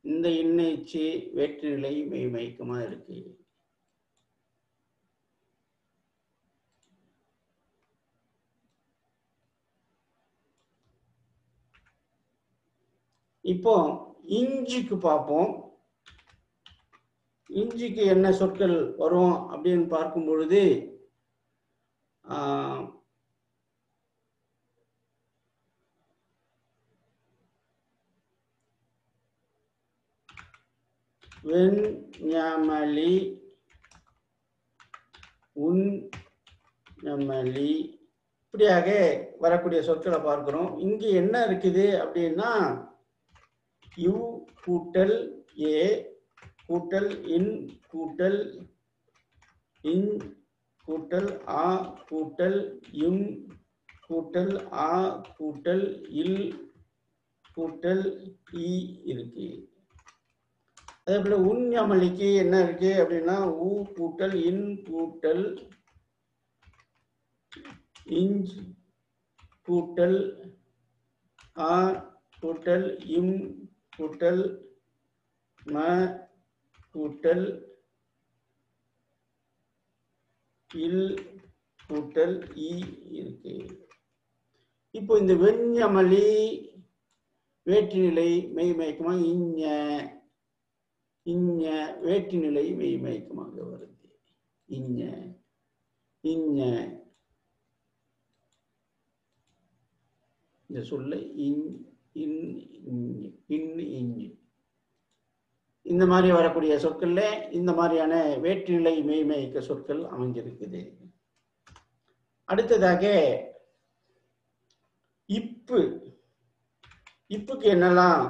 இந்த இன்னிச்சு வேற்று நிலை மெய்மயக்கமா இருக்கு. இப்போ இஞ்சிக்கு பார்ப்போம். இஞ்சிக்கு என்ன சொற்கள் வரும் அப்படின்னு பார்க்கும் பொழுது வெண்ஞமலி, உண்ஞமலி இப்படியாக வரக்கூடிய சொற்களை பார்க்கிறோம். இங்க என்ன இருக்குது அப்படின்னா யு கூட்டல் ஏ கூட்டல் இன் கூட்டல் இன் கூட்டல் ஆ கூட்டல் இம் கூட்டல் ஆ கூட்டல் இல் கூட்டல் இ இருக்கு. அதே போல உண்ஞமலிக்கு என்ன இருக்கு அப்படின்னா உ கூட்டல் இன் கூட்டல் இஞ்ச் கூட்டல் ஆ கூட்டல் இம் கூட்டல் ம கூட்டல் இல் கூட்டல் இ இருக்கு. இப்போ இந்த வெண்ஞமலி வேற்றுநிலை மெய்மயக்கமா இஞ்ஞ இஞ்ஞ வேற்றுநிலை மெய்மயக்கமாக வருது. இஞ்ஞ இஞ்ஞ இந்த சொல்லை இந்த மாதிரி வரக்கூடிய சொற்கள்ல இந்த மாதிரியான வேற்றுநிலை மெய்மயக்க சொற்கள் அமைஞ்சிருக்குது. அடுத்ததாக இப்பு. இப்புக்கு என்னெல்லாம்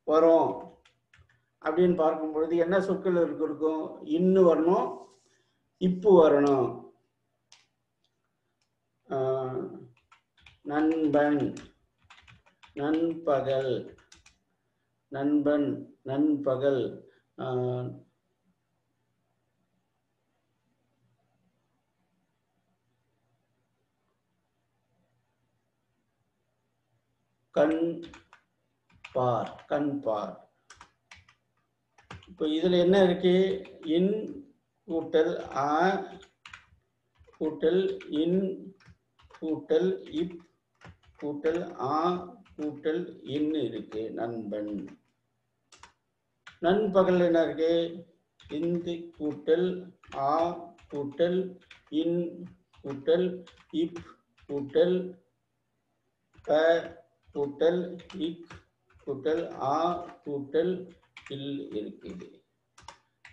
வரும் அப்படின்னு பார்க்கும் பொழுது என்ன சொற்கள் இருக்கும்? இன்னு வரணும், இப்பு வரணும். நண்பன், நண்பகல், நண்பன், நண்பகல், கண் பார், கண் பார். இப்போ இதுல என்ன இருக்கு? இன் கூட்டல் ஆ கூட்டல் இன் கூட்டல் இப் கூட்டல் ஆ கூட்டல் இன் இருக்கு. நண்பன். நண்பகல் என்ன இருக்கு? இந்து கூட்டல் ஆ கூட்டல் இன் கூட்டல் இப் கூட்டல் ப கூட்டல் இக் கூட்டல் ஆ கூட்டல் இல் இருக்குது.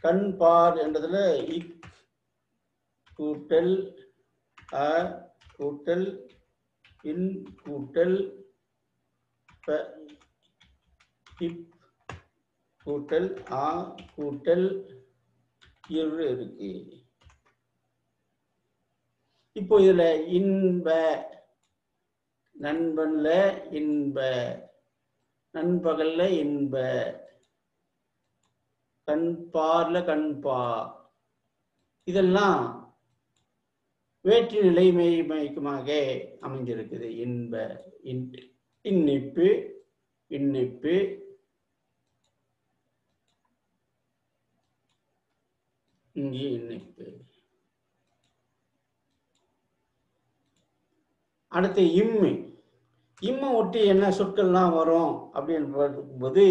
கண் பார் என்றதுல இக் கூட்டல் அ கூட்டல் இன் கூட்டல் ப இப் கூட்டல் ஆ கூட்டல் இர் இருக்கு. இப்போ இதுல இன்ப, நண்பன்ல இன்ப, நண்பகல்ல இன்ப, கண்பார்ல கண்பா, இதெல்லாம் வேற்றுநிலை மெய்மயக்கமாக அமைஞ்சிருக்குது. இன்ப, இன்னிப்பு, இன்னிப்பு, இங்கே இன்னிப்பு. அடுத்து இம்மு. இம்மை ஒட்டி என்ன சொற்கள்லாம் வரும் அப்படின்னு பார்க்கும்போது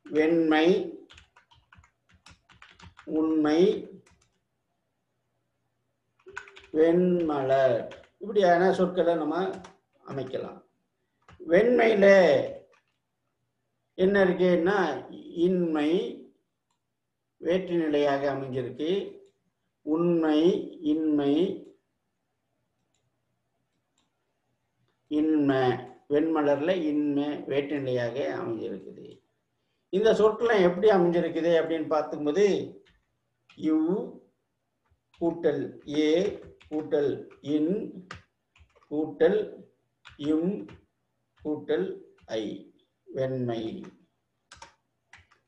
வெண்மை, உண்மை, வெண்மலர் இப்படியான சொற்களை நம்ம அமைக்கலாம். வெண்மையில என்ன இருக்குன்னா இன்மை வேற்று நிலையாக அமைஞ்சிருக்கு. உண்மை, இன்மை, இன்மை, வெண்மலர்ல இன்மை வேற்று நிலையாக அமைஞ்சிருக்குது. இந்த சொற்கள் எப்படி அமைஞ்சிருக்குது அப்படின்னு பார்க்கும்போது யு கூட்டல் ஏ கூட்டல் இன் கூட்டல் இம் கூட்டல் ஐ, வெண்மை.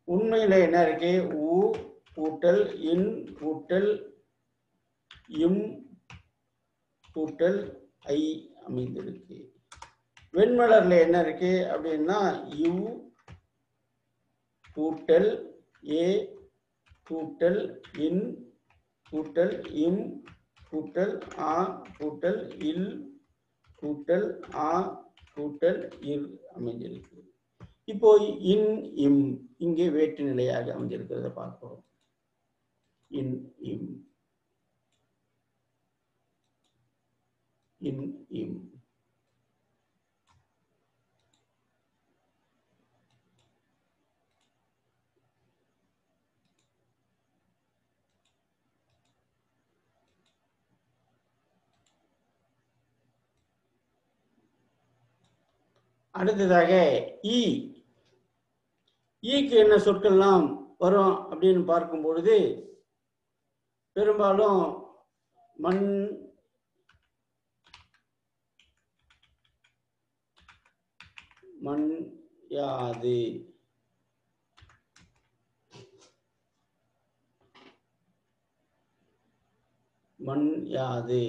உண்மையில என்ன இருக்கு? உ கூட்டல் இன் கூட்டல் இம் கூட்டல் ஐ அமைந்திருக்கு. வெண்மலர்ல என்ன இருக்கு அப்படின்னா யூ கூட்டல் ஏ கூட்டல் இன் கூட்டல் இம் கூட்டல் ஆ கூட்டல் இல் கூட்டல் ஆ கூட்டல் இல் அமைந்திருக்கு. இப்போ இன் இம் இங்கே வேற்று நிலையாக அமைந்திருக்கிறத பார்க்கிறோம். இன் இம் இன் இம். அடுத்ததாக ஈக்கு என்ன சொற்கள்லாம் வரும் அப்படின்னு பார்க்கும் பொழுது பெரும்பாலும் மண் மண் யாது மண் யாது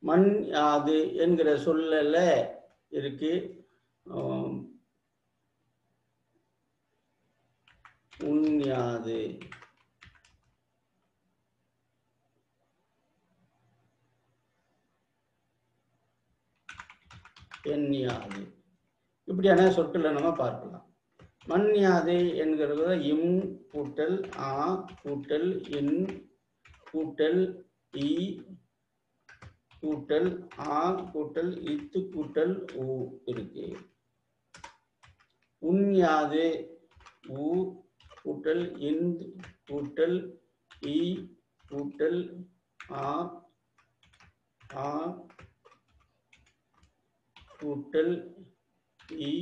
மண் யாது என்கிற சொல்லல இருக்கு. உன் யாது என் யாது இப்படியான சொற்களை நம்ம பார்க்கலாம். மண் யாது என்கிறது இம் கூட்டல் ஆ கூட்டல் இன் கூட்டல் இ கூட்டல் ஆ கூட்டல் இத்து கூட்டல் ஊ இருக்கு. உன் யாது ஊ கூட்டல் இன் கூட்டல் இ கூட்டல் ஆ ஆ கூட்டல் இ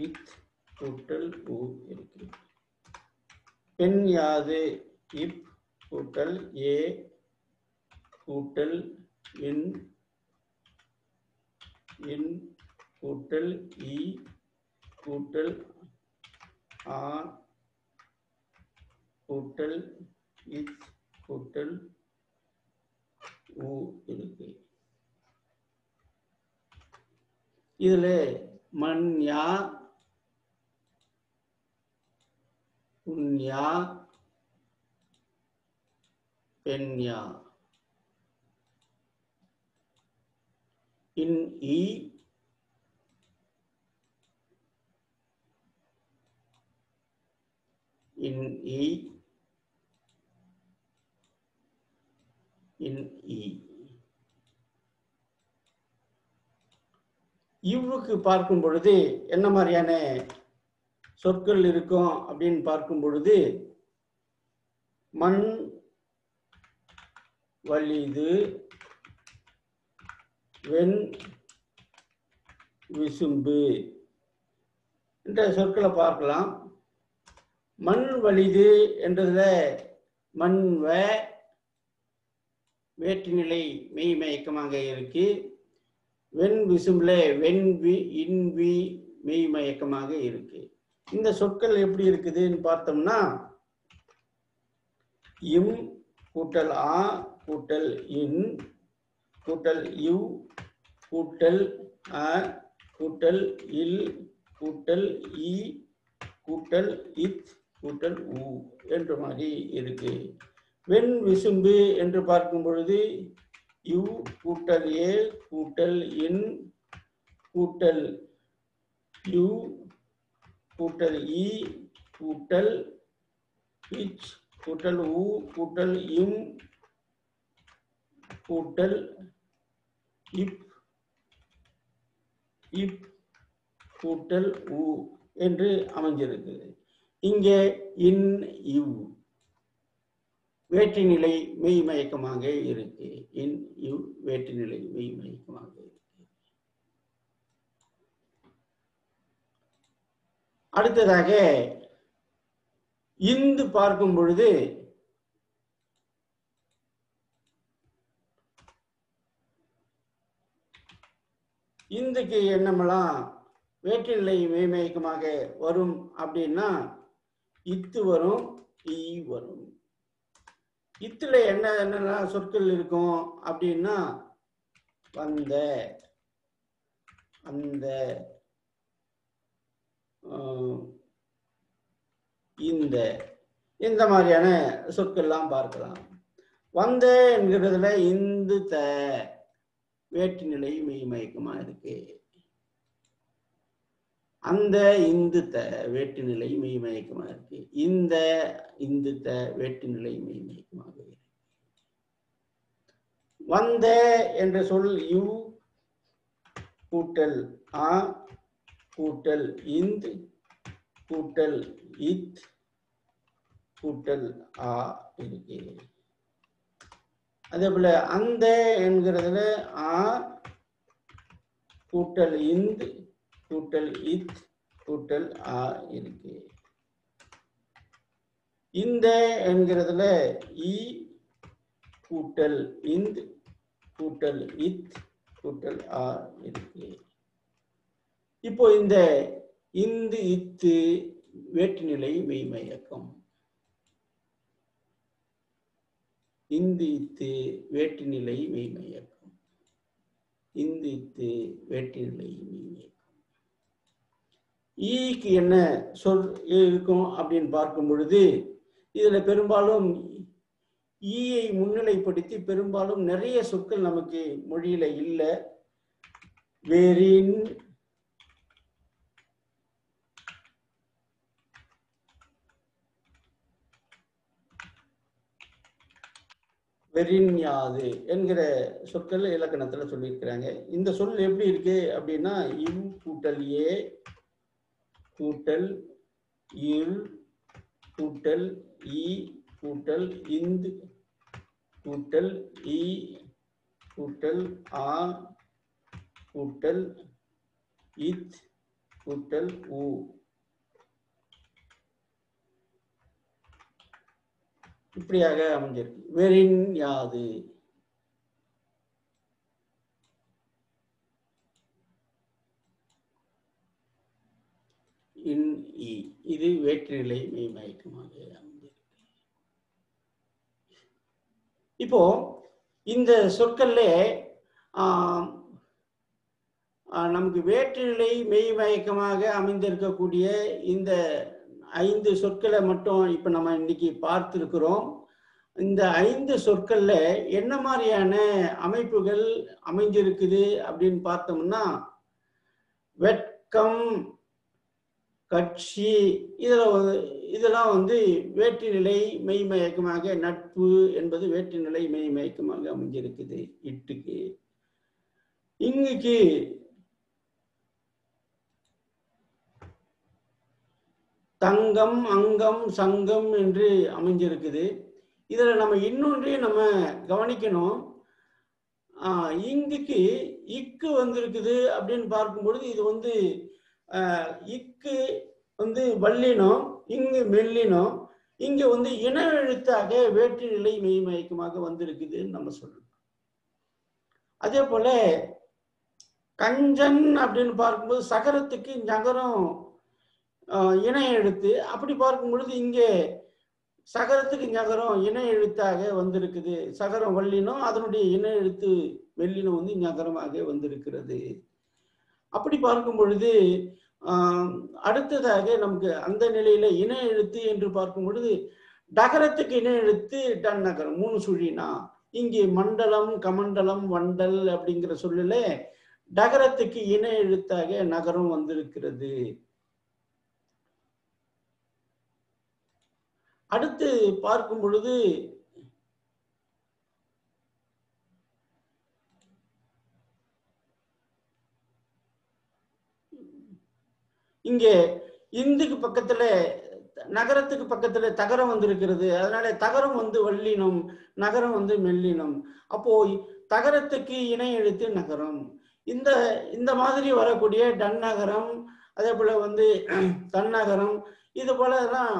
இத் கூட்டல் ஊ இருக்கு. பெண் யாது இப் கூட்டல் ஏ கூட்டல் இன் இன் கூட்டல் இ கூட்டல் ஆ கூட்டல் இத் கூட்டல் ஊ இருக்கு. இதுல மண்யா புண்யா பெண்யா இன் இ இன் இ இன் இ. இவ்வுக்கு பார்க்கும் பொழுது என்ன மாதிரியான சொற்கள் இருக்கும் அப்படின்னு பார்க்கும் பொழுது மண் வலிது வெண் விசும்பு என்ற சொற்களை பார்க்கலாம். மண் வலிது என்றதுல மண்வ வேற்றுநிலை மெய் மயக்கமாக இருக்கு. வெண் விசும்புல வெண்வி இன்வி மெய் மயக்கமாக இருக்கு. இந்த சொற்கள் எப்படி இருக்குதுன்னு பார்த்தோம்னா இம் கூட்டல் ஆ கூட்டல் இன் கூட்டல் யு கூட்டல் அ கூட்டல் இல் கூட்டல் இ கூட்டல் இத் கூட்டல் ஊ என்ற மாதிரி இருக்கு. வெண் விசும்பு என்று பார்க்கும் பொழுது யு கூட்டல் ஏ கூட்டல் இன் கூட்டல் யு கூட்டல் இ கூட்டல் இச் கூட்டல் ஊ கூட்டல் இம் கூட்டல் இப் இப் கூட்டல் ஊ என்று அமைஞ்சிருக்குது. இங்கே இன் இவ் வேற்றுநிலை மெய் மயக்கமாக இருக்கு. இன் இவ் வேற்றுநிலை மெய் மயக்கமாக இருக்கு. அடுத்ததாக இந்து பார்க்கும் பொழுது இந்துக்கு என்னமெல்லாம் வேற்றுநிலை மெய்மயக்கமாக வரும் அப்படின்னா இத்து வரும், ஈ வரும். இத்துல என்ன சொற்கள் இருக்கும் அப்படின்னா வந்த, அந்த, இந்த மாதிரியான சொற்கள்லாம் பார்க்கலாம். வந்த என்கிறதுல இந்து த வேற்றுநிலை மெய்மயக்கமா இருக்கு. அந்த இந்து த வேற்றுநிலை மெய்மயக்கமா இருக்கு. இந்த இந்து த வேற்றுநிலை மெய்மயக்கமாக இருக்கு. வந்த என்ற சொல் யு கூட்டல் ஆ கூட்டல் இந்து கூட்டல் இத் கூட்டல் ஆ இருக்கு. அதே போல அந்த என்கிறதுல ஆ கூட்டல் இந்து கூட்டல் இத் கூட்டல் ஆ இருக்கு. இந்த என்கிறதுல இ கூட்டல் இந்து கூட்டல் இத் கூட்டல் ஆ இருக்கு. இப்போ இந்த இந்து இத்து வேற்றுநிலை மெய்மயக்கம். இந்து இத்து வேற்றுநிலை மெய்மயக்கம். இந்து இத்து வேற்றுநிலை மெய்மயக்கம். ஈக்கு என்ன சொல் இருக்கும் அப்படின்னு பார்க்கும் பொழுது இதுல பெரும்பாலும் ஈயை முன்னிலைப்படுத்தி பெரும்பாலும் நிறைய சொற்கள் நமக்கு மொழியில இல்லை. வெறின், வெறின்யாது என்கிற சொற்கள் இலக்கணத்துல சொல்லியிருக்கிறாங்க. இந்த சொல் எப்படி இருக்கு அப்படின்னா இவ் கூட்டல் ஏ கூட்டல் இல் கூட்டல் இ கூட்டல் இந்து கூட்டல் இ கூட்டல் ஆ கூட்டல் இத் கூட்டல் உ. இப்படியாக அமைஞ்சிருக்கு. வெறின் யாது. இன் இ இது வேற்றுநிலை மெய்மயக்கமாக அமைஞ்சிருக்கு. இப்போ இந்த சொற்கள்ல நமக்கு வேற்றுநிலை மெய்மயக்கமாக அமைந்திருக்கக்கூடிய இந்த 5 சொற்களை மட்டும் இப்ப நம்ம இன்னைக்கு பார்த்திருக்கிறோம். இந்த 5 சொற்கள்ல என்ன மாதிரியான அமைப்புகள் அமைஞ்சிருக்குது அப்படின்னு பார்த்தோம்னா வெட்கம், கட்சி, இதெல்லாம் வந்து வேற்றுநிலை மெய்மயக்கமாக, நட்பு என்பது வேற்றுநிலை மெய்மயக்கமாக அமைஞ்சிருக்குது இட்டுக்கு. இங்குக்கு தங்கம், அங்கம், சங்கம் என்று அமைஞ்சிருக்குது. இதுல நம்ம இன்னொன்றையும் நம்ம கவனிக்கணும். இங்குக்கு இக்கு வந்திருக்குது அப்படின்னு பார்க்கும் பொழுது இது வந்து இக்கு வந்து வல்லினம், இங்கு மெல்லினம், இங்க வந்து இன எழுத்தாக வேற்றுநிலை மெய்மயக்கமாக வந்திருக்குதுன்னு நம்ம சொல்லணும். அதே போல கஞ்சன் அப்படின்னு பார்க்கும்போது சகரத்துக்கு நகரம் இணை எழுத்து. அப்படி பார்க்கும் பொழுது இங்கே சகரத்துக்கு நகரம் இணை எழுத்தாக வந்திருக்குது. சகரம் வல்லினம், அதனுடைய இணை எழுத்து வெள்ளினம் வந்து நகரமாக வந்திருக்கிறது. அப்படி பார்க்கும் பொழுது அடுத்ததாக நமக்கு அந்த நிலையில இணை எழுத்து என்று பார்க்கும் பொழுது டகரத்துக்கு இணை எழுத்து டன் நகரம் 3 சுழினா. இங்கே மண்டலம், கமண்டலம், வண்டல் அப்படிங்கிற சொல்லல டகரத்துக்கு இணை எழுத்தாக நகரம் வந்திருக்கிறது. அடுத்து பார்க்கும் பொழுது இங்கே இந்துக்கு பக்கத்துல நகரத்துக்கு பக்கத்துல தகரம் வந்திருக்கிறது. அதனால தகரம் வந்து வல்லினம், நகரம் வந்து மெல்லினம். அப்போ தகரத்துக்கு இணை எழுத்து நகரம். இந்த மாதிரி வரக்கூடிய டன்னகரம், அதே போல வந்து தன்னகரம், இது போலதான்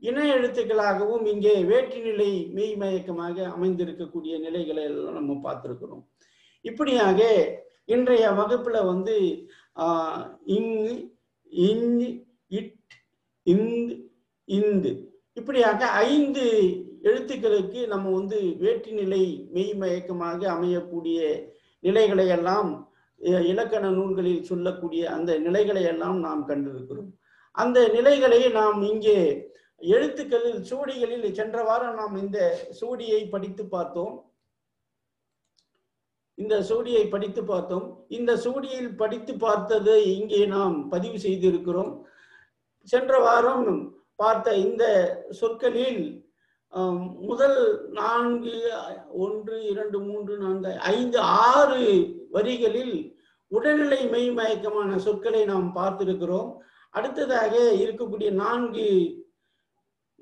இணை எழுத்துக்களாகவும் இங்கே வேற்றுநிலை மெய்மயக்கமாக அமைந்திருக்கக்கூடிய நிலைகளை எல்லாம் நம்ம பார்த்திருக்கிறோம். இப்படியாக இன்றைய வகுப்புல வந்து இங்கு, இஞ்சு, இட், இந்து, இந்து, இப்படியாக 5 எழுத்துக்களுக்கு நம்ம வந்து வேற்றுநிலை மெய்மயக்கமாக அமையக்கூடிய நிலைகளை எல்லாம் இலக்கண நூல்களில் சொல்லக்கூடிய அந்த நிலைகளை எல்லாம் நாம் கண்டிருக்கிறோம். அந்த நிலைகளை நாம் இங்கே எழுத்துக்களில் சுவடிகளில் சென்ற வாரம் நாம் இந்த சுவடியை படித்து பார்த்தோம். இந்த சுவடியை படித்து பார்த்தோம். இந்த சுவடியில் படித்து பார்த்ததை இங்கே நாம் பதிவு செய்திருக்கிறோம். சென்ற வாரம் பார்த்த இந்த சொற்களில் முதல் 4, 1, 2, 3, 4, 5, 6 வரிகளில் உடல்நிலை மெய்மயக்கமான சொற்களை நாம் பார்த்திருக்கிறோம். அடுத்ததாக இருக்கக்கூடிய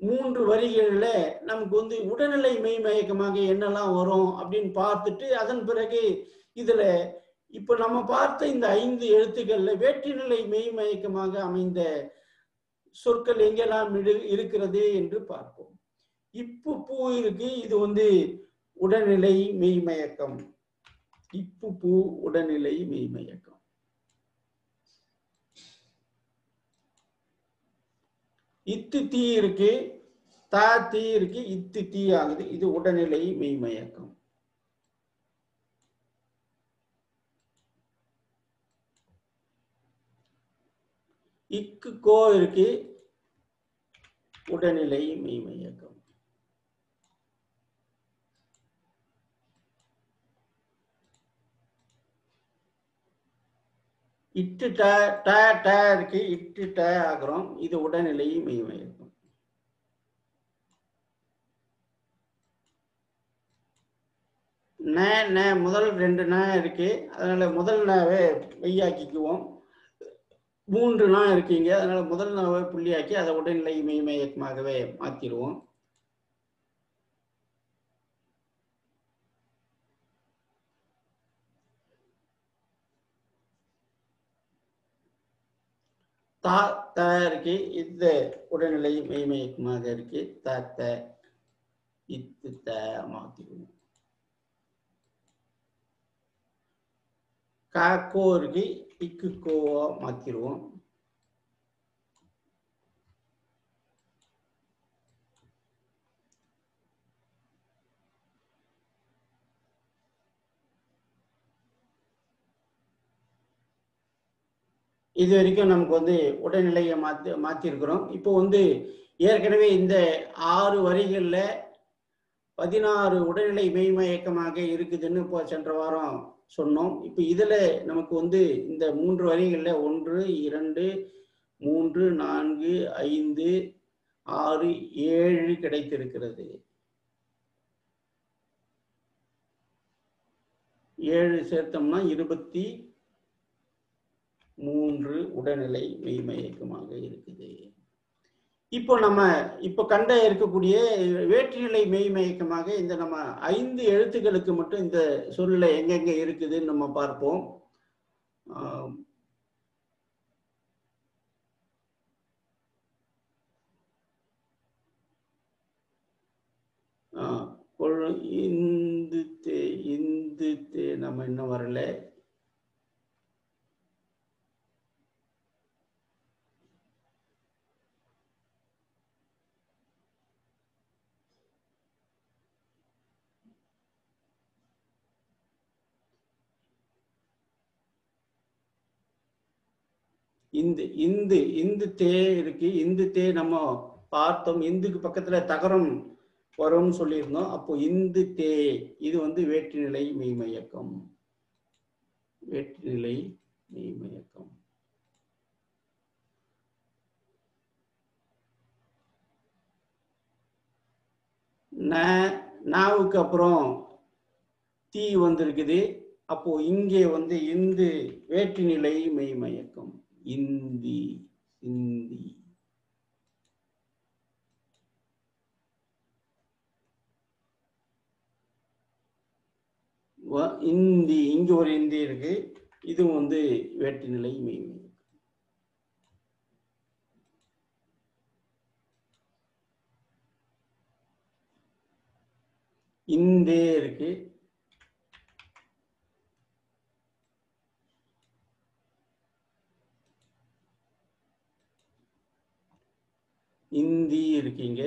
3 வரிகளில் நமக்கு வந்து உடல்நிலை மெய்மயக்கமாக என்னெல்லாம் வரும் அப்படின்னு பார்த்துட்டு அதன் பிறகு இதுல இப்ப நம்ம பார்த்த இந்த 5 எழுத்துக்கள்ல வேற்றுநிலை மெய்மயக்கமாக அமைந்த சொற்கள் எங்கெல்லாம் இருக்கிறது என்று பார்ப்போம். இப்பு பூ இருக்கு, இது வந்து உடல்நிலை மெய்மயக்கம். இப்பு பூ உடல்நிலை மெய்மயக்கம். இத்து தீ இருக்கு, தா தீ இருக்கு, இத்து தீ ஆகுது, இது உடல்நிலை மெய்மயக்கம். இக்கு கோ இருக்கு, உடல்நிலை மெய்மயக்கம். இட்டு ட ட இருக்கு, இட்டு ட ஆகிறோம், இது உடல்நிலை மெய்மயக்கம். முதல் 2 ந இருக்கு, அதனால முதல் நாவே மெய்யாக்கிக்குவோம். 3 நா இருக்கீங்க, அதனால முதல் நாவை புள்ளியாக்கி அதை உடல்நிலை மெய்மயக்கமாகவே மாத்திடுவோம். தா த இருக்கு, இந்த உடல்நிலை மெய்மயக்கமாக இருக்கு, த த இத்து த மாத்திடுவோம். கா கோ இருக்கு, இக்கு கோவா மாத்திடுவோம். இது வரைக்கும் நமக்கு வந்து உடல்நிலையை மாற்றிருக்கிறோம். இப்போ வந்து ஏற்கனவே இந்த 6 வரிகளில் 16 உடல்நிலை மெய்மயக்கமாக இருக்குதுன்னு இப்போ சென்ற வாரம் சொன்னோம். இப்போ இதில் நமக்கு வந்து இந்த 3 வரிகளில் 1, 2, 3, 4, 5, 6, 7 கிடைத்திருக்கிறது. 7 சேர்த்தோம்னா 23 உடல்நிலை மெய்மயக்கமாக இருக்குது. இப்போ நம்ம கண்ட இருக்கக்கூடிய வேற்றுநிலை மெய்மயக்கமாக இந்த நம்ம 5 எழுத்துக்களுக்கு மட்டும் இந்த சொல்ல எங்கெங்க இருக்குதுன்னு நம்ம பார்ப்போம். இந்து தே நம்ம இன்னும் வரல. இந்து தே இருக்கு, இந்து தே நம்ம பார்த்தோம். இந்துக்கு பக்கத்துல தகரம் வரும்னு சொல்லியிருந்தோம். அப்போ இந்து தே இது வந்து வேற்றுநிலை மெய்மயக்கம். வேற்றுநிலை மெய்மயக்கம். நாவுக்கு அப்புறம் தீ வந்திருக்குது. அப்போ இங்கே வந்து இந்து வேற்றுநிலை மெய்மயக்கம். இந்தி, இந்தி. இந்தி, இங்க ஒரு இந்தி இருக்கு, இதுவும் வந்து வேற்றுநிலை மெய்மயக்கம். இந்தே இருக்கு, இந்தி இருக்கீங்க.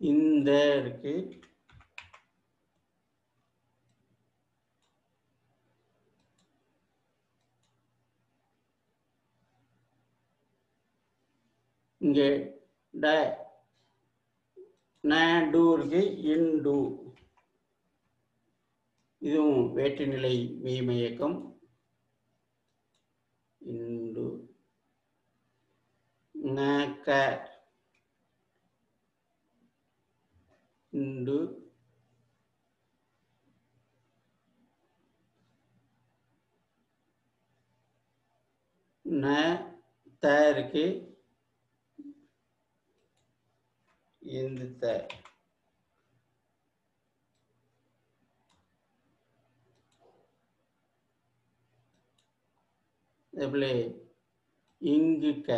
இந்த இருக்கு. இங்கே ட நடு இருக்கு. இண்டு இதுவும் வேற்றுநிலை மெய்மை இயக்கம். இண்டு நக இண்டு ந த இருக்கு. இந்த த எப்படி இங்கு க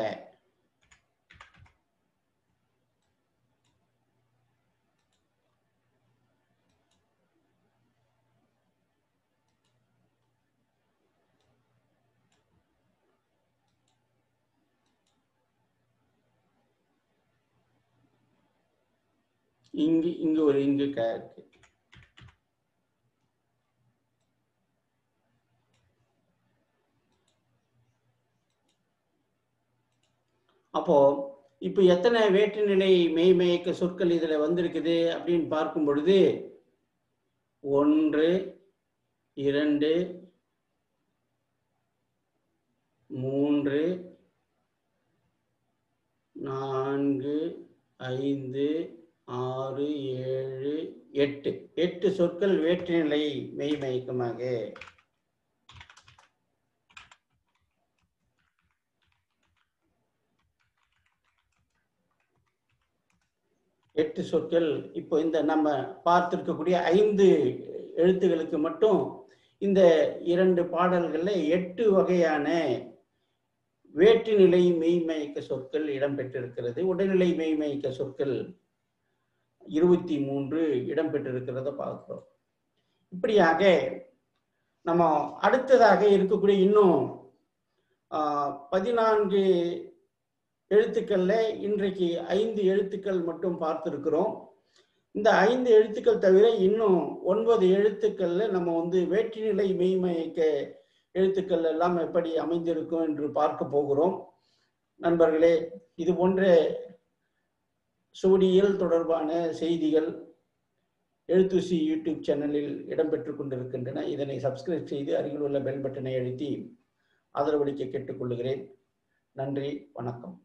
இங்கு இங்கு ஒரு இங்கு க இருக்கு. அப்போ இப்ப எத்தனை வேற்றுநிலை மெய்மயக்க சொற்கள் இதுல வந்திருக்குது அப்படின்னு பார்க்கும் பொழுது 1 2 3 4 5 6 7 8 சொற்கள் வேற்றுநிலை மெய்மயக்கமாக 8 சொற்கள். இப்போ இந்த நம்ம பார்த்திருக்கக்கூடிய 5 எழுத்துகளுக்கு மட்டும் இந்த 2 பாடல்கள்ல 8 வகையான வேற்றுநிலை மெய்மயக்க சொற்கள் இடம்பெற்றிருக்கிறது. உடல்நிலை மெய்மயக்க சொற்கள் 23 இடம்பெற்றிருக்கிறத பார்க்கிறோம். இப்படியாக நம்ம அடுத்ததாக இருக்கக்கூடிய இன்னும் 14 எழுத்துக்கள்ல இன்றைக்கு 5 எழுத்துக்கள் மட்டும் பார்த்திருக்கிறோம். இந்த 5 எழுத்துக்கள் தவிர இன்னும் 9 எழுத்துக்கள்ல நம்ம வந்து வேற்றுநிலை மெய்மயக்க எழுத்துக்கள் எல்லாம் எப்படி அமைந்திருக்கும் என்று பார்க்க போகிறோம். நண்பர்களே, இது போன்ற சுவடியியல் தொடர்பான செய்திகள் எழுத்துசி யூடியூப் சேனலில் இடம்பெற்றுக் கொண்டிருக்கின்றன. இதனை சப்ஸ்கிரைப் செய்து அருகில் உள்ள பெல் பட்டனை அழுத்தி ஆதரவளிக்க கேட்டுக்கொள்கிறேன். நன்றி, வணக்கம்.